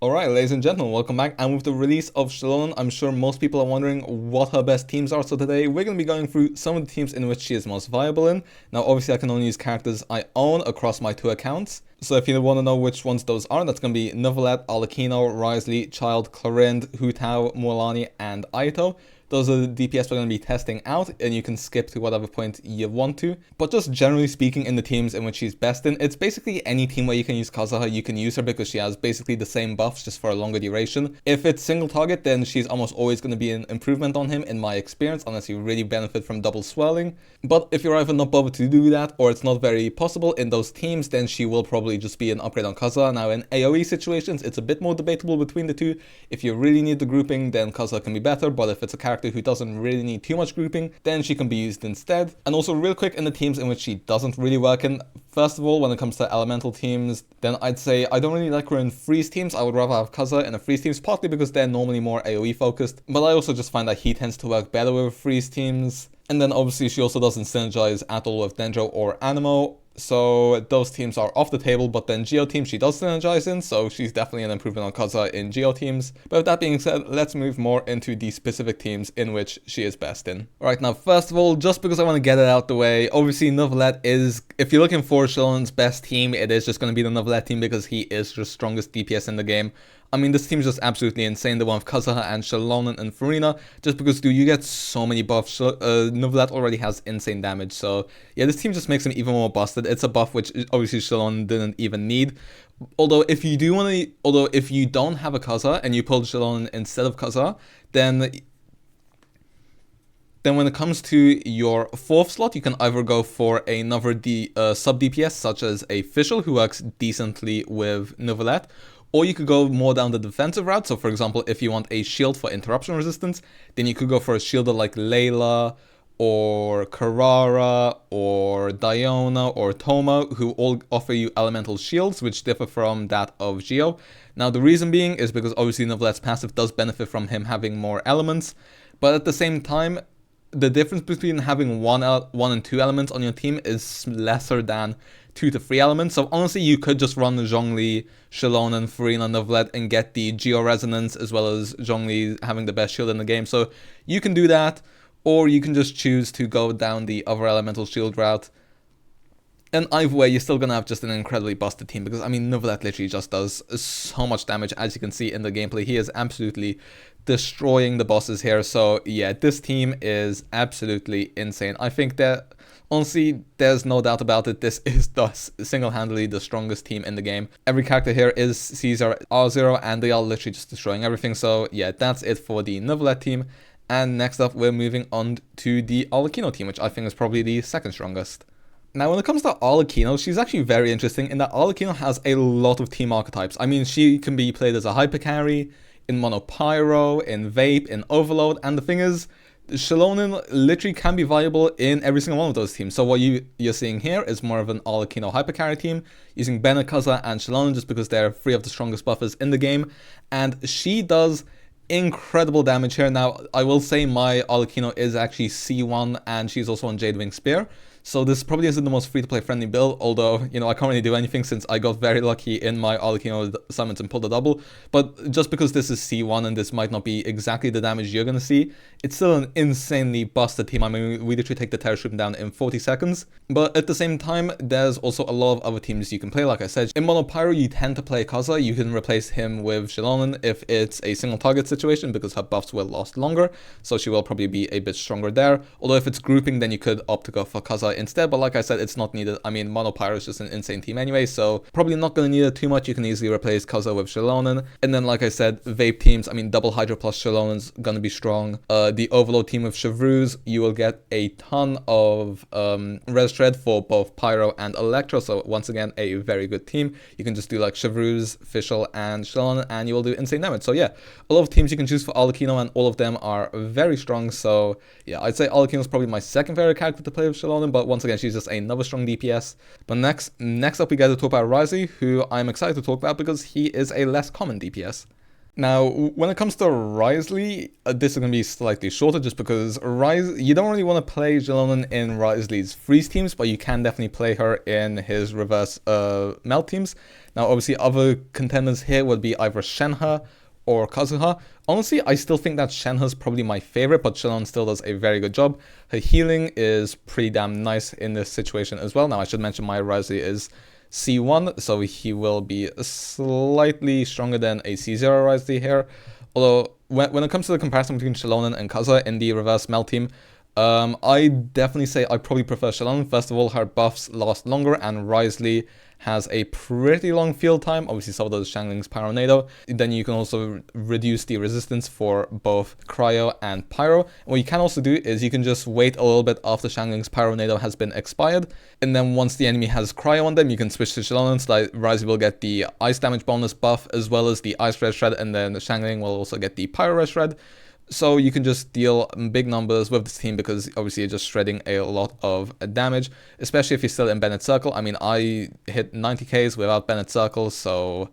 Alright, ladies and gentlemen, welcome back, and with the release of Xilonen, I'm sure most people are wondering what her best teams are, so today we're going to be going through some of the teams in which she is most viable in. Now obviously I can only use characters I own across my two accounts, so if you want to know which ones those are, that's going to be Neuvillette, Arlecchino, Wriothesley, Childe, Clorinde, Mualani, and Ayato. Those are the DPS we're going to be testing out, and you can skip to whatever point you want to. But just generally speaking, in the teams in which she's best in, it's basically any team where you can use Kazuha, you can use her because she has basically the same buffs just for a longer duration. If it's single target, then she's almost always going to be an improvement on him in my experience, unless you really benefit from double swirling. But if you're either not bothered to do that, or it's not very possible in those teams, then she will probably just be an upgrade on Kazuha. Now in AoE situations, it's a bit more debatable between the two. If you really need the grouping, then Kazuha can be better, but if it's a character who doesn't really need too much grouping, then she can be used instead. And also real quick, in the teams in which she doesn't really work in, first of all, when it comes to elemental teams, then I'd say I don't really like her in freeze teams. I would rather have Kazuha in a freeze teams, partly because they're normally more AoE focused, but I also just find that he tends to work better with freeze teams. And then obviously she also doesn't synergize at all with Dendro or Anemo, so those teams are off the table. But then Geo teams she does synergize in, so she's definitely an improvement on Kazuha in Geo teams. But with that being said, let's move more into the specific teams in which she is best in. Alright, now first of all, just because I want to get it out the way, obviously Neuvillette is, if you're looking for Xilonen's best team, it is just going to be the Neuvillette team because he is the strongest DPS in the game. I mean, this team is just absolutely insane, the one with Kazuha and Xilonen and Farina, just because, dude, you get so many buffs. Neuvillette already has insane damage, so yeah, this team just makes him even more busted. It's a buff which obviously Xilonen didn't even need. Although if you don't have a Kazuha and you pull Xilonen instead of Kazuha, then when it comes to your fourth slot, you can either go for another sub DPS such as a Fischl who works decently with Neuvillette, or you could go more down the defensive route. So for example, if you want a shield for interruption resistance, then you could go for a shielder like Layla, or Carrara, or Diona, or Toma, who all offer you elemental shields, which differ from that of Geo. Now the reason being is because obviously Neuvillette's passive does benefit from him having more elements, but at the same time, the difference between having one and two elements on your team is lesser than 2 to 3 elements. So honestly, you could just run Zhongli, Xilonen, Farina, Neuvillette and get the Geo resonance, as well as Zhongli having the best shield in the game. So you can do that, or you can just choose to go down the other elemental shield route. And either way, you're still going to have just an incredibly busted team, because, I mean, Neuvillette literally just does so much damage, as you can see in the gameplay. He is absolutely destroying the bosses here. So, yeah, this team is absolutely insane. I think that, honestly, there's no doubt about it. This is single-handedly the strongest team in the game. Every character here is Caesar R0, and they are literally just destroying everything. So, yeah, that's it for the Neuvillette team. And next up, we're moving on to the Arlecchino team, which I think is probably the second strongest. Now, when it comes to Arlecchino, she's actually very interesting in that Arlecchino has a lot of team archetypes. I mean, she can be played as a hyper carry, in Mono Pyro, in Vape, in Overload, and the thing is, Xilonen literally can be viable in every single one of those teams. So what you're seeing here is more of an Arlecchino hyper carry team, using Bennett, Kazuha, and Xilonen just because they're 3 of the strongest buffers in the game, and she does incredible damage here. Now, I will say my Arlecchino is actually C1, and she's also on Jadewing Spear. So this probably isn't the most free-to-play friendly build, although, you know, I can't really do anything since I got very lucky in my Arlecchino summons and pulled a double. But just because this is C1 and this might not be exactly the damage you're going to see, it's still an insanely busted team. I mean, we literally take the Terror Shroom down in 40 seconds. But at the same time, there's also a lot of other teams you can play. Like I said, in Mono Pyro, you tend to play Kazuha. You can replace him with Xilonen if it's a single target situation, because her buffs will last longer. So she will probably be a bit stronger there. Although if it's grouping, then you could opt to go for Kazuha instead, but like I said, it's not needed. I mean, Mono Pyro is just an insane team anyway, so probably not going to need it too much. You can easily replace Kazuha with Xilonen. And then, like I said, Vape teams, I mean, double Hydro plus Xilonen's going to be strong. The Overload team with Chevreuse, you will get a ton of res shred for both Pyro and Electro, so once again, a very good team. You can just do like Chevreuse, Fischl, and Xilonen, and you will do insane damage. So yeah, a lot of teams you can choose for Arlecchino, and all of them are very strong. So yeah, I'd say Arlecchino is probably my second favorite character to play with Xilonen, but once again, she's just another strong DPS. But next up we get to talk about Wriothesley, who I'm excited to talk about because he is a less common DPS. Now, when it comes to Wriothesley, this is going to be slightly shorter just because you don't really want to play Xilonen in Wriothesley's freeze teams, but you can definitely play her in his reverse melt teams. Now, obviously, other contenders here would be either Shenhe or Kazuha. Honestly, I still think that Shenhe's probably my favorite, but Xilonen still does a very good job. Her healing is pretty damn nice in this situation as well. Now, I should mention my Wriothesley is C1, so he will be slightly stronger than a C0 Wriothesley here. Although, when it comes to the comparison between Xilonen and Kazuha in the reverse melt team, I definitely say I probably prefer Xilonen. First of all, her buffs last longer, and Wriothesley has a pretty long field time. Obviously, so does Shangling's Pyronado. Then you can also reduce the resistance for both Cryo and Pyro. And what you can also do is you can just wait a little bit after Shangling's Pyronado has been expired. And then once the enemy has Cryo on them, you can switch to Xilonen so that Wriothesley will get the Ice damage bonus buff as well as the Ice Red Shred. And then Shangling will also get the Pyro Red Shred. So you can just deal big numbers with this team because obviously you're just shredding a lot of damage, especially if you're still in Bennett's Circle. I mean, I hit 90Ks without Bennett's Circle, so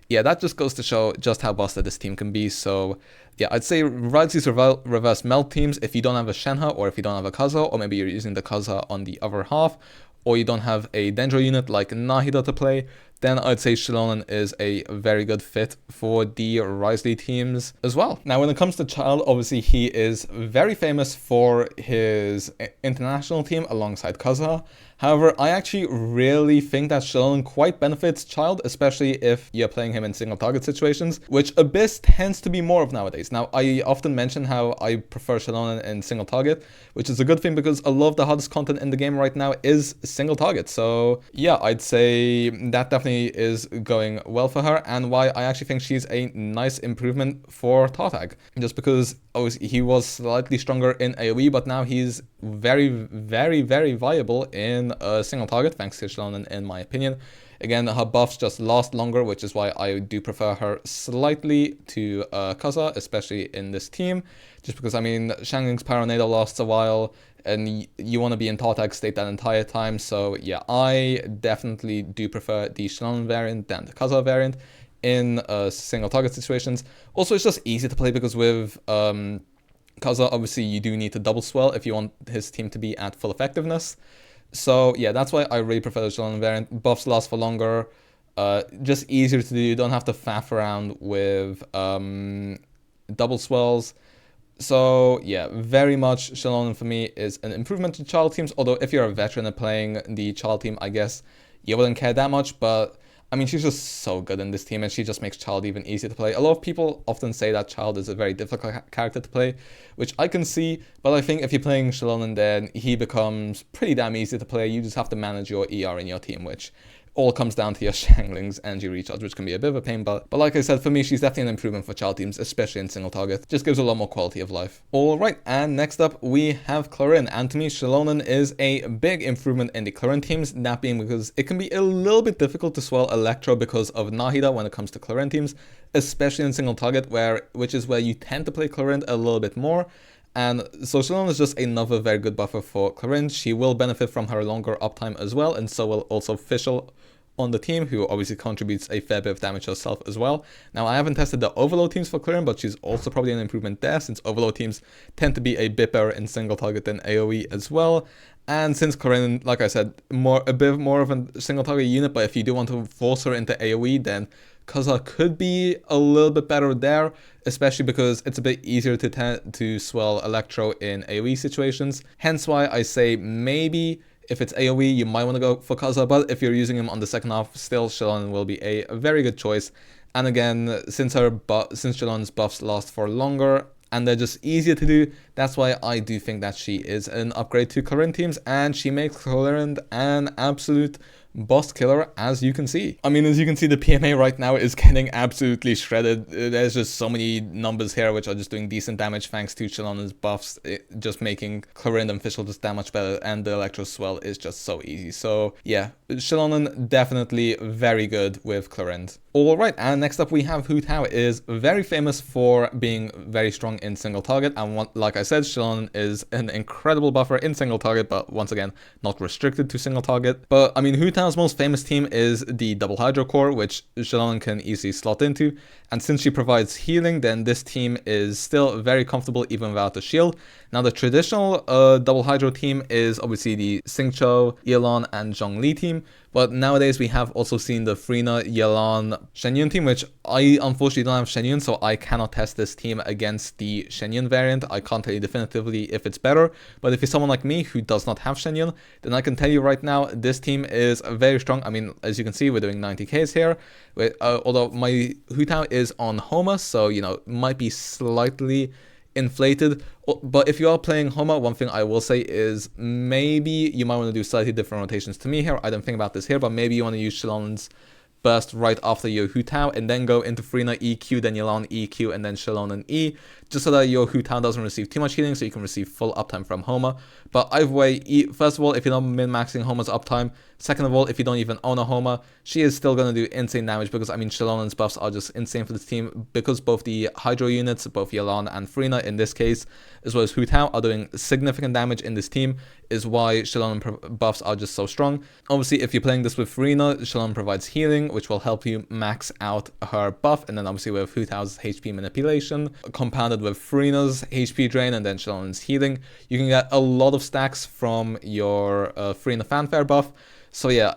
yeah, that just goes to show just how busted this team can be. So yeah, I'd say Wriothesley's reverse melt teams, if you don't have a Shenhe or if you don't have a Kazuha, or maybe you're using the Kazuha on the other half, or you don't have a Dendro unit like Nahida to play, then I'd say Xilonen is a very good fit for the Wriothesley teams as well. Now, when it comes to Childe, obviously he is very famous for his international team alongside Kazuha. However, I actually really think that Xilonen quite benefits Childe, especially if you're playing him in single target situations, which Abyss tends to be more of nowadays. Now, I often mention how I prefer Xilonen in single target, which is a good thing because a lot of the hardest content in the game right now is single target. So yeah, I'd say that definitely is going well for her, and why I actually think she's a nice improvement for Tartag. Just because he was slightly stronger in AoE, but now he's very, very, very viable in a single target, thanks to Xilonen, in my opinion. Again, her buffs just last longer, which is why I do prefer her slightly to Kazuha, especially in this team. Just because, I mean, Shangling's Pyronado lasts a while, and you want to be in Tartag state that entire time. So yeah, I definitely do prefer the Xilonen variant than the Kazuha variant in single target situations. Also, it's just easy to play because with Kazuha, obviously you do need to double swell if you want his team to be at full effectiveness. So yeah, that's why I really prefer the Xilonen variant. Buffs last for longer, just easier to do. You don't have to faff around with double swells. So yeah, very much Xilonen for me is an improvement to Childe teams, although if you're a veteran and playing the Childe team, I guess you wouldn't care that much, but I mean, she's just so good in this team, and she just makes Childe even easier to play. A lot of people often say that Childe is a very difficult character to play, which I can see, but I think if you're playing Xilonen, then he becomes pretty damn easy to play. You just have to manage your ER in your team, which all comes down to your Shangling's energy recharge, which can be a bit of a pain, but like I said, for me, she's definitely an improvement for Childe teams, especially in single target. Just gives a lot more quality of life. Alright, and next up, we have Clorinde, and to me, Xilonen is a big improvement in the Clorinde teams, that being because it can be a little bit difficult to swell Electro because of Nahida when it comes to Clorinde teams, especially in single target, which is where you tend to play Clorinde a little bit more. And so Xilonen is just another very good buffer for Clorinde. She will benefit from her longer uptime as well, and so will also Fischl on the team, who obviously contributes a fair bit of damage herself as well. Now, I haven't tested the overload teams for Clorinde, but she's also probably an improvement there, since overload teams tend to be a bit better in single target than AoE as well. And since Clorinde, like I said, a bit more of a single target unit, but if you do want to force her into AoE, then Kazuha could be a little bit better there, especially because it's a bit easier to swell Electro in AoE situations. Hence why I say maybe if it's AoE, you might want to go for Kazuha, but if you're using him on the second half, still Xilonen will be a very good choice. And again, since Xilonen's buffs last for longer, and they're just easier to do, that's why I do think that she is an upgrade to Clorinde teams, and she makes Clorinde an absolute boss killer, as you can see. I mean, as you can see, the PMA right now is getting absolutely shredded. There's just so many numbers here which are just doing decent damage thanks to Xilonen's buffs, just making Clorinde and Fischl just that much better, and the Electro Swell is just so easy. So yeah, Xilonen definitely very good with Clorinde. Alright, and next up we have Hu Tao. Is very famous for being very strong in single target, and like I said, Xilonen is an incredible buffer in single target, but once again, not restricted to single target. But I mean, Hu Tao's most famous team is the Double Hydro Core, which Xilonen can easily slot into, and since she provides healing, then this team is still very comfortable even without the shield. Now the traditional Double Hydro team is obviously the Xingqiu, Yelan, and Zhongli team, but nowadays we have also seen the Frina, Yelan, Shenyun team, which I unfortunately don't have Shenyun, so I cannot test this team against the Shenyun variant. I can't tell you definitively if it's better, but if you're someone like me who does not have Shenyun, then I can tell you right now, this team is very strong. I mean, as you can see, we're doing 90Ks here, although my Hu Tao is on Homa, so, you know, might be slightly inflated. But if you are playing Homa, one thing I will say is maybe you might want to do slightly different rotations to me here. I don't think about this here, but maybe you want to use Shilonen's burst right after your Hu Tao and then go into Frina EQ, then Yelan EQ, and then Xilonen E, just so that your Hu Tao doesn't receive too much healing, so you can receive full uptime from Homa. But either way, first of all, if you're not min-maxing Homa's uptime, second of all, if you don't even own a Homa, she is still going to do insane damage, because I mean, Shilonen's buffs are just insane for this team, because both the Hydro units, both Yelan and Frina in this case, as well as Hu Tao, are doing significant damage in this team, is why Xilonen buffs are just so strong. Obviously, if you're playing this with Frina, Xilonen provides healing, which will help you max out her buff, and then obviously with Hu Tao's HP manipulation, compounded with Frina's HP drain, and then Shilonen's healing, you can get a lot of stacks from your Frina fanfare buff. So yeah,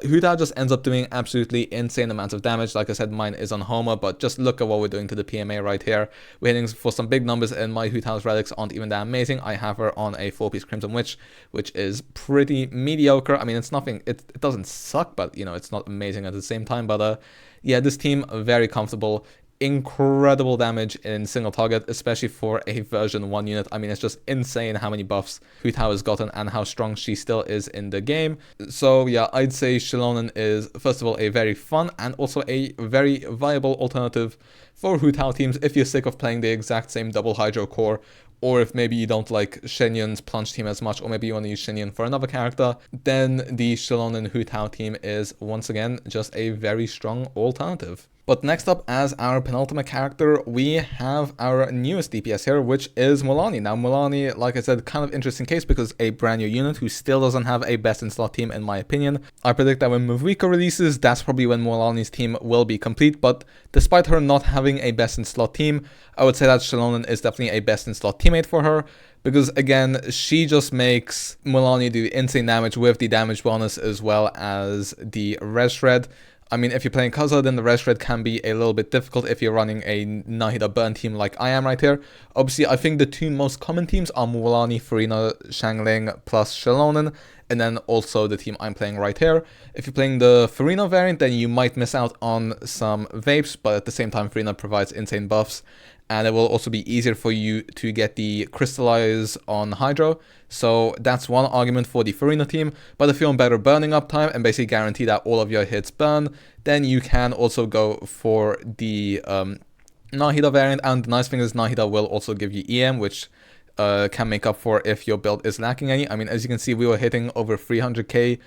Hu Tao just ends up doing absolutely insane amounts of damage. Like I said, mine is on Homa, but just look at what we're doing to the PMA right here. We're hitting for some big numbers, and my Hu Tao's relics aren't even that amazing. I have her on a 4-piece Crimson Witch, which is pretty mediocre. I mean, it's nothing, it doesn't suck, but, you know, it's not amazing at the same time. But yeah, this team, very comfortable. Incredible damage in single target, especially for a version 1 unit. I mean, it's just insane how many buffs Hu Tao has gotten and how strong she still is in the game. So yeah, I'd say Xilonen is, first of all, a very fun and also a very viable alternative for Hu Tao teams if you're sick of playing the exact same double Hydro core, or if maybe you don't like Shenyun's plunge team as much, or maybe you want to use Shenyun for another character, then the Xilonen Hu Tao team is once again just a very strong alternative. But next up, as our penultimate character, we have our newest DPS here, which is Mualani. Now, Mualani, like I said, kind of interesting case because a brand new unit who still doesn't have a best-in-slot team, in my opinion. I predict that when Mualani releases, that's probably when Mualani's team will be complete. But despite her not having a best-in-slot team, I would say that Xilonen is definitely a best-in-slot teammate for her. Because again, she just makes Mualani do insane damage with the damage bonus as well as the res shred. I mean, if you're playing Kaza, then the res shred can be a little bit difficult if you're running a Nahida burn team like I am right here. Obviously, I think the two most common teams are Mualani, Farina, Xiangling, plus Xilonen, and then also the team I'm playing right here. If you're playing the Farina variant, then you might miss out on some vapes, but at the same time, Farina provides insane buffs, and it will also be easier for you to get the Crystallize on Hydro. So that's one argument for the Farina team. But if you're on better burning uptime and basically guarantee that all of your hits burn, then you can also go for the Nahida variant. And the nice thing is Nahida will also give you EM, which can make up for if your build is lacking any. I mean, as you can see, we were hitting over 300k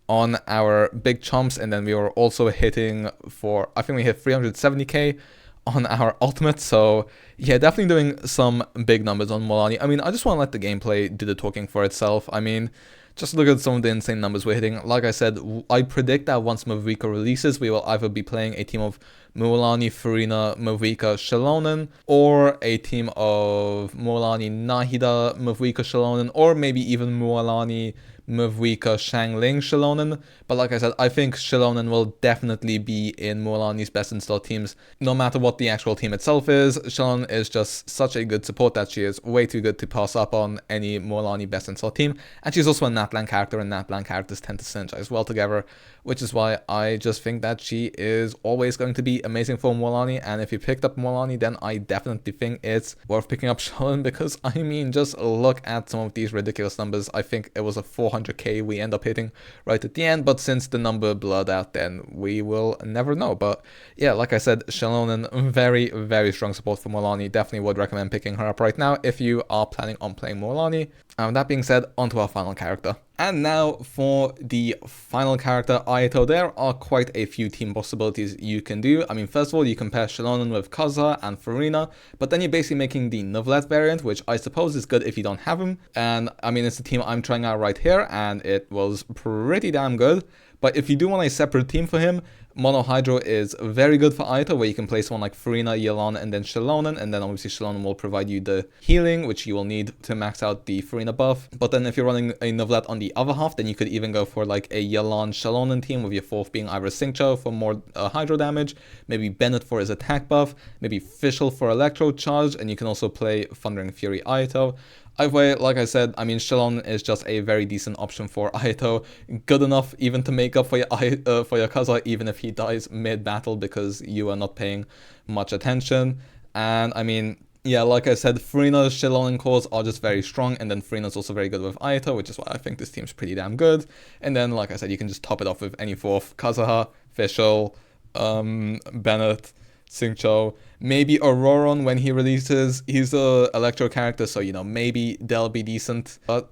on our big chomps, and then we were also hitting for, I think we hit 370k on our ultimate. So yeah, definitely doing some big numbers on Mualani. I mean, I just want to let the gameplay do the talking for itself. I mean, just look at some of the insane numbers we're hitting. Like I said, I predict that once Mualani releases, we will either be playing a team of Mualani, Farina, Mualani, Xilonen, or a team of Mualani, Nahida, Mualani, Xilonen, or maybe even Mualani, Mualani, Xiangling, Xilonen. But like I said, I think Xilonen will definitely be in Mualani's best-in-slot teams, no matter what the actual team itself is. Xilonen is just such a good support that she is way too good to pass up on any Mualani best-in-slot team. And she's also a Natlan character, and Natlan characters tend to synergize well together, which is why I just think that she is always going to be amazing for Mualani. And if you picked up Mualani, then I definitely think it's worth picking up Xilonen, because I mean, just look at some of these ridiculous numbers. I think it was a 400k we end up hitting right at the end, but since the number blurred out, then we will never know. But yeah, like I said, Xilonen, very, very strong support for Mualani. Definitely would recommend picking her up right now if you are planning on playing Mualani. And that being said, on to our final character. And now for the final character, Ayato. There are quite a few team possibilities you can do. I mean, first of all, you can pair Xilonen with Kazuha and Furina, but then you're basically making the Neuvillette variant, which I suppose is good if you don't have him. And I mean, it's the team I'm trying out right here, and it was pretty damn good. But if you do want a separate team for him, Mono Hydro is very good for Ayato, where you can place one like Furina, Xilonen, and then Xilonen, and then obviously Xilonen will provide you the healing, which you will need to max out the Furina buff. But then if you're running a Neuvillette on the other half, then you could even go for like a Xilonen team, with your fourth being either Xingqiu for more Hydro damage, maybe Bennett for his attack buff, maybe Fischl for Electro Charge, and you can also play Thundering Fury Ayato. Either way, like I said, I mean, Xilonen is just a very decent option for Ayato. Good enough even to make up for your Kazuha, even if he dies mid-battle because you are not paying much attention. And I mean, yeah, like I said, Furina's Xilonen cores are just very strong, and then Furina's also very good with Ayato, which is why I think this team's pretty damn good. And then, like I said, you can just top it off with any fourth: Kazuha, Fischl, Bennett, Xingqiu, maybe Auroron when he releases. He's a Electro character, so you know, maybe they'll be decent. But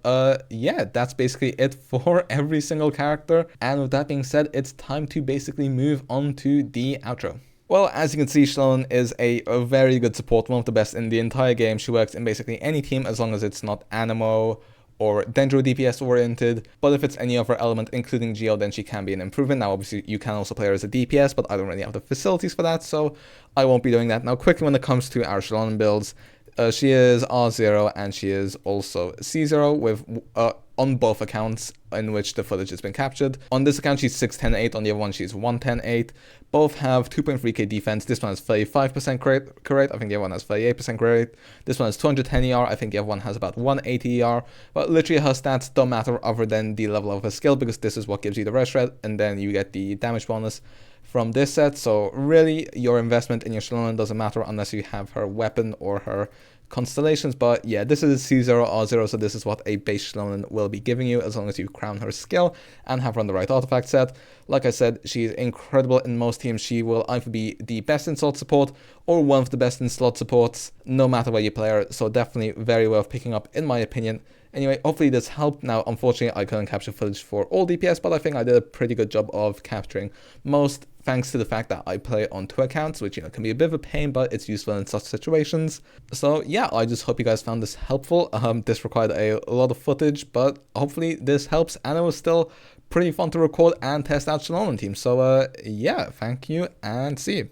yeah, that's basically it for every single character. And with that being said, it's time to basically move on to the outro. Well, as you can see, Xilonen is a very good support, one of the best in the entire game. She works in basically any team as long as it's not Anemo or Dendro DPS oriented, but if it's any other element including Geo, then she can be an improvement. Now obviously you can also play her as a DPS, but I don't really have the facilities for that, so I won't be doing that. Now quickly, when it comes to our Xilonen builds, she is R0 and she is also C0 with on both accounts in which the footage has been captured. On this account she's 610-8, on the other one she's 110-8. Both have 2.3k defense. This one has 35% crit rate, I think the other one has 38% crit rate. This one has 210 ER, I think the other one has about 180 ER. But literally her stats don't matter other than the level of her skill, because this is what gives you the rest rate, and then you get the damage bonus from this set. So really your investment in your Xilonen doesn't matter unless you have her weapon or her constellations. But yeah, this is C0 R0, so this is what a base Xilonen will be giving you as long as you crown her skill and have run the right artifact set. Like I said, she's incredible in most teams. She will either be the best in slot support or one of the best in slot supports, no matter where you play her. So definitely very worth picking up in my opinion. Anyway, hopefully this helped. Now, unfortunately, I couldn't capture footage for all DPS, but I think I did a pretty good job of capturing most, thanks to the fact that I play on 2 accounts, which, you know, can be a bit of a pain, but it's useful in such situations. So yeah, I just hope you guys found this helpful. This required a lot of footage, but hopefully this helps, and it was still pretty fun to record and test out Xilonen team. So yeah, thank you, and see you.